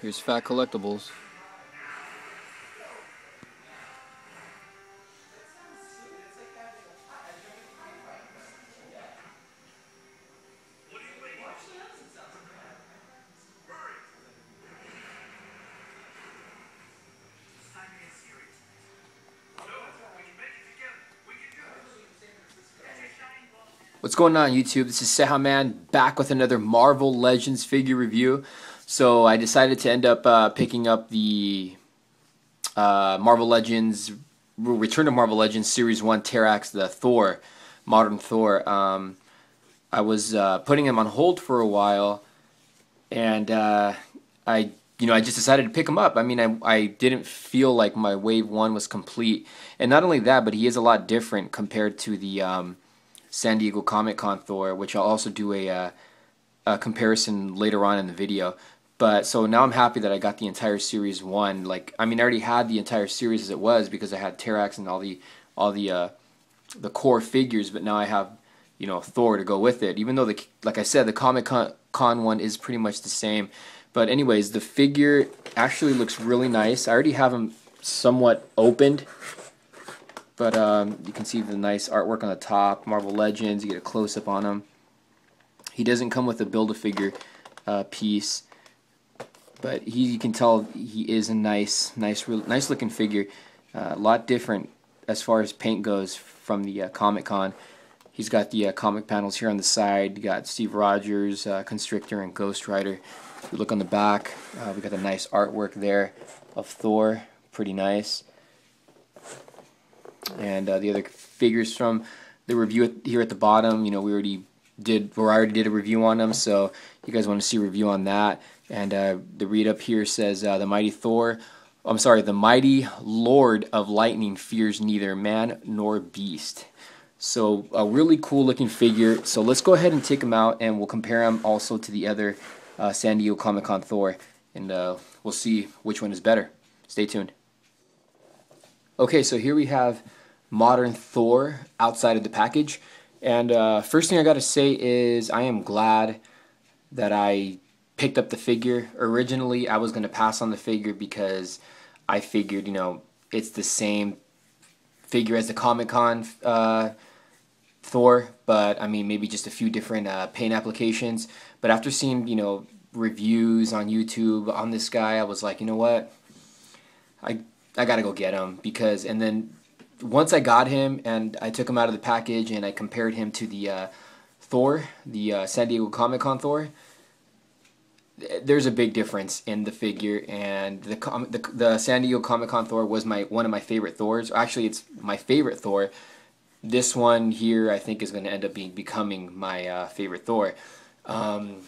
Here's Fat Collectibles. What's going on YouTube? This is CEJAMAN back with another Marvel Legends figure review. So I decided to end up picking up the Marvel Legends, Return to Marvel Legends Series 1 Terrax, the Thor, Modern Thor. I was putting him on hold for a while, and I just decided to pick him up. I mean, I didn't feel like my Wave 1 was complete. And not only that, but he is a lot different compared to the San Diego Comic-Con Thor, which I'll also do a comparison later on in the video. But so now I'm happy that I got the entire Series 1. Like, I mean, I already had the entire series as it was because I had Terrax and all the core figures, but now I have, you know, Thor to go with it. Even though like I said, the Comic-Con one is pretty much the same. But anyways, the figure actually looks really nice. I already have him somewhat opened. But you can see the nice artwork on the top, Marvel Legends, you get a close-up on him. He doesn't come with a Build-A-Figure piece, but you can tell he is a nice looking figure. A lot different as far as paint goes from the Comic-Con. He's got the comic panels here on the side. You got Steve Rogers, Constrictor, and Ghost Rider. If you look on the back, we got the nice artwork there of Thor, pretty nice. And the other figures from the review here at the bottom, you know, I already did a review on them, so you guys want to see a review on that. And the read up here says the mighty Lord of Lightning fears neither man nor beast. So a really cool looking figure. So let's go ahead and take him out, and we'll compare him also to the other San Diego Comic-Con Thor, and we'll see which one is better. Stay tuned. Okay, so here we have Modern Thor outside of the package, and first thing I gotta say is I am glad that I picked up the figure. Originally I was gonna pass on the figure because I figured, you know, it's the same figure as the Comic-Con Thor, but I mean maybe just a few different paint applications. But after seeing, you know, reviews on YouTube on this guy, I was like, you know what, I gotta go get him, because, and then once I got him and I took him out of the package and I compared him to the Thor, the San Diego Comic-Con Thor, there's a big difference in the figure. And the San Diego Comic-Con Thor was one of my favorite Thors. Actually, it's my favorite Thor. This one here I think is going to end up becoming my favorite Thor. First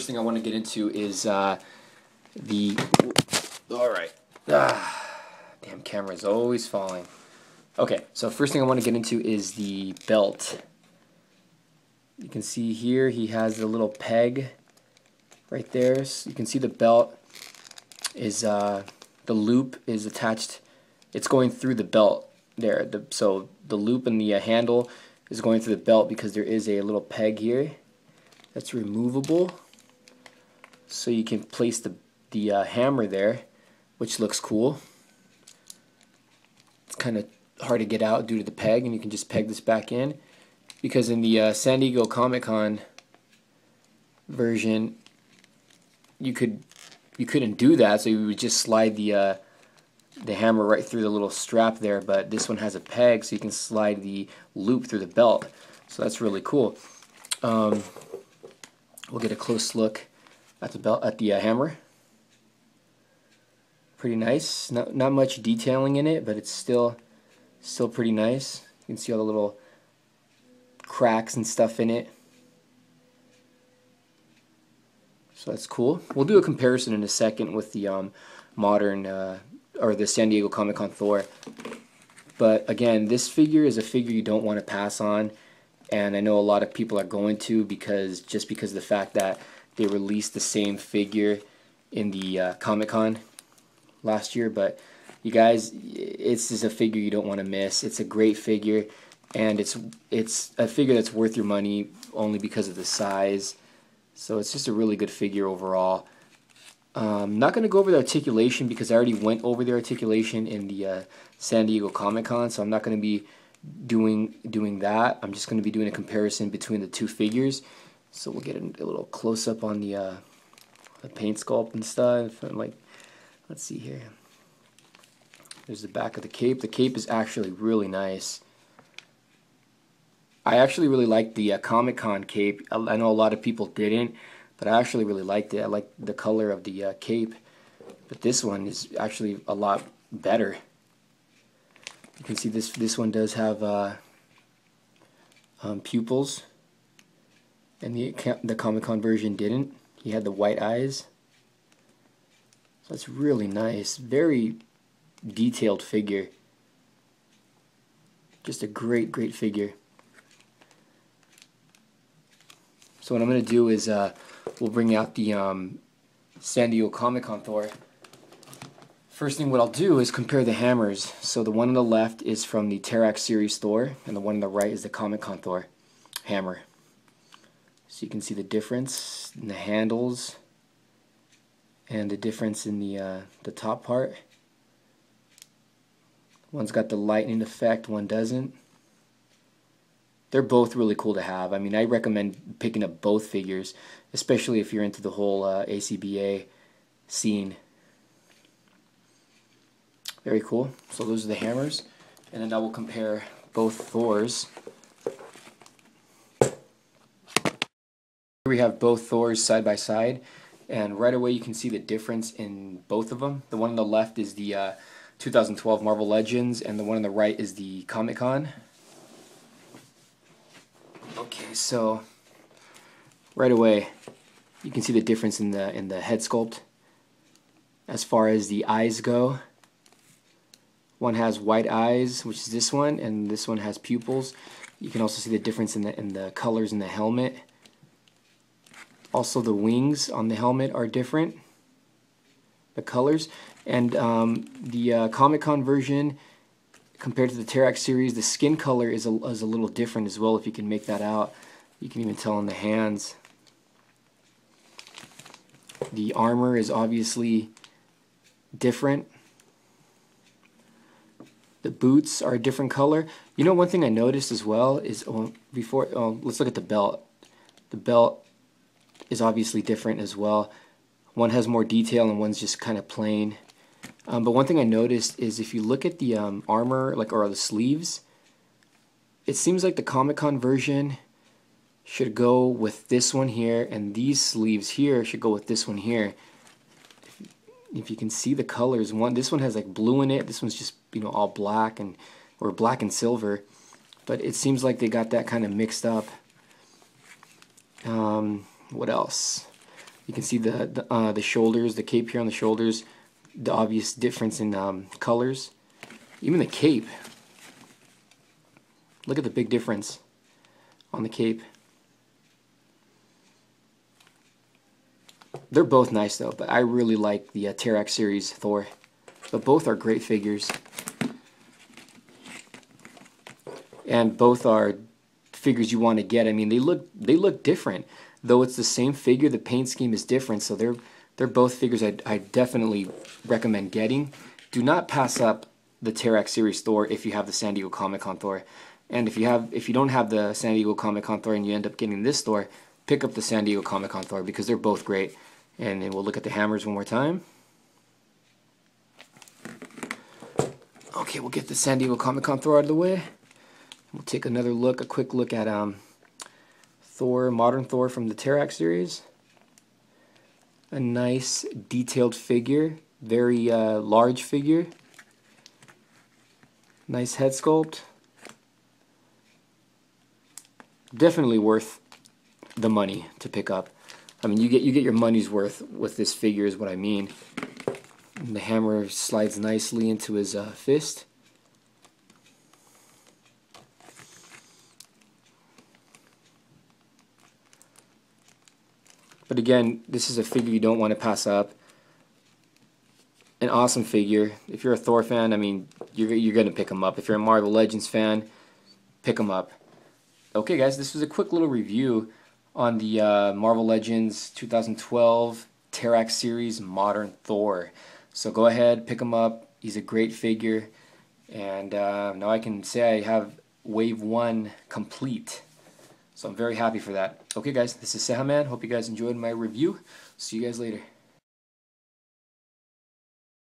thing I want to get into is alright. Damn, camera's always falling. Okay, so first thing I want to get into is the belt. You can see here he has the little peg right there. So you can see the belt is the loop is attached. It's going through the belt there. So the loop and the handle is going through the belt because there is a little peg here that's removable. So you can place the hammer there, which looks cool. It's kind of hard to get out due to the peg, and you can just peg this back in, because in the San Diego Comic-Con version you couldn't do that, so you would just slide the hammer right through the little strap there. But this one has a peg, so you can slide the loop through the belt, so that's really cool. We'll get a close look at the hammer. Pretty nice. Not much detailing in it, but it's still pretty nice. You can see all the little cracks and stuff in it. So that's cool. We'll do a comparison in a second with the modern or the San Diego Comic-Con Thor. But again, this figure is a figure you don't want to pass on, and I know a lot of people are going to, because of the fact that they released the same figure in the Comic-Con last year. But you guys, it's just a figure you don't want to miss. It's a great figure, and it's a figure that's worth your money only because of the size. So it's just a really good figure overall. Not going to go over the articulation because I already went over the articulation in the San Diego Comic-Con, so I'm not going to be doing that. I'm just going to be doing a comparison between the two figures. So we'll get a little close-up on the paint sculpt and stuff. And like, let's see here. There's the back of the cape. The cape is actually really nice. I actually really liked the Comic-Con cape. I know a lot of people didn't, but I actually really liked it. I like the color of the cape, but this one is actually a lot better. You can see this one does have pupils, and the Comic-Con version didn't. He had the white eyes. So that's really nice. Very detailed figure. Just a great figure. So what I'm going to do is we'll bring out the San Diego Comic-Con Thor. First thing what I'll do is compare the hammers. So the one on the left is from the Terrax series Thor, and the one on the right is the Comic-Con Thor hammer. So you can see the difference in the handles and the difference in the top part. One's got the lightning effect, one doesn't. They're both really cool to have. I mean, I recommend picking up both figures, especially if you're into the whole ACBA scene. Very cool. So those are the hammers, and then I will compare both Thors. Here we have both Thors side by side, and right away you can see the difference in both of them. The one on the left is the 2012 Marvel Legends, and the one on the right is the Comic-Con. Okay, so right away you can see the difference in the head sculpt. As far as the eyes go, one has white eyes, which is this one, and this one has pupils. You can also see the difference in the colors in the helmet. Also, the wings on the helmet are different, the colors, and the Comic-Con version compared to the Terrax series, the skin color is a little different as well. If you can make that out, you can even tell on the hands. The armor is obviously different. The boots are a different color. You know, one thing I noticed as well is let's look at the belt. The belt is obviously different as well. One has more detail and one's just kind of plain. But one thing I noticed is if you look at the armor, or the sleeves, it seems like the Comic-Con version should go with this one here, and these sleeves here should go with this one here. If you can see the colors, this one has like blue in it. This one's just all black or black and silver. But it seems like they got that kind of mixed up. What else? You can see the shoulders, the cape here on the shoulders. The obvious difference in colors. Even the cape. Look at the big difference on the cape. They're both nice though, but I really like the Terrax series Thor. But both are great figures. And both are figures you want to get. I mean, they look different. Though it's the same figure, the paint scheme is different, so they're both figures I definitely recommend getting. Do not pass up the Terrax series Thor if you have the San Diego Comic-Con Thor. And if you don't have the San Diego Comic-Con Thor and you end up getting this Thor, pick up the San Diego Comic-Con Thor because they're both great. And then we'll look at the hammers one more time. Okay, we'll get the San Diego Comic-Con Thor out of the way. We'll take a quick look at Thor, modern Thor from the Terrax series. A nice detailed figure, very large figure. Nice head sculpt. Definitely worth the money to pick up. I mean, you get your money's worth with this figure is what I mean. And the hammer slides nicely into his fist. But again, this is a figure you don't want to pass up. An awesome figure. If you're a Thor fan, I mean, you're going to pick him up. If you're a Marvel Legends fan, pick him up. Okay, guys, this was a quick little review on the Marvel Legends 2012 Terrax series Modern Thor. So go ahead, pick him up. He's a great figure. And now I can say I have Wave 1 complete. So I'm very happy for that. Okay guys, this is CEJAMAN. Hope you guys enjoyed my review. See you guys later.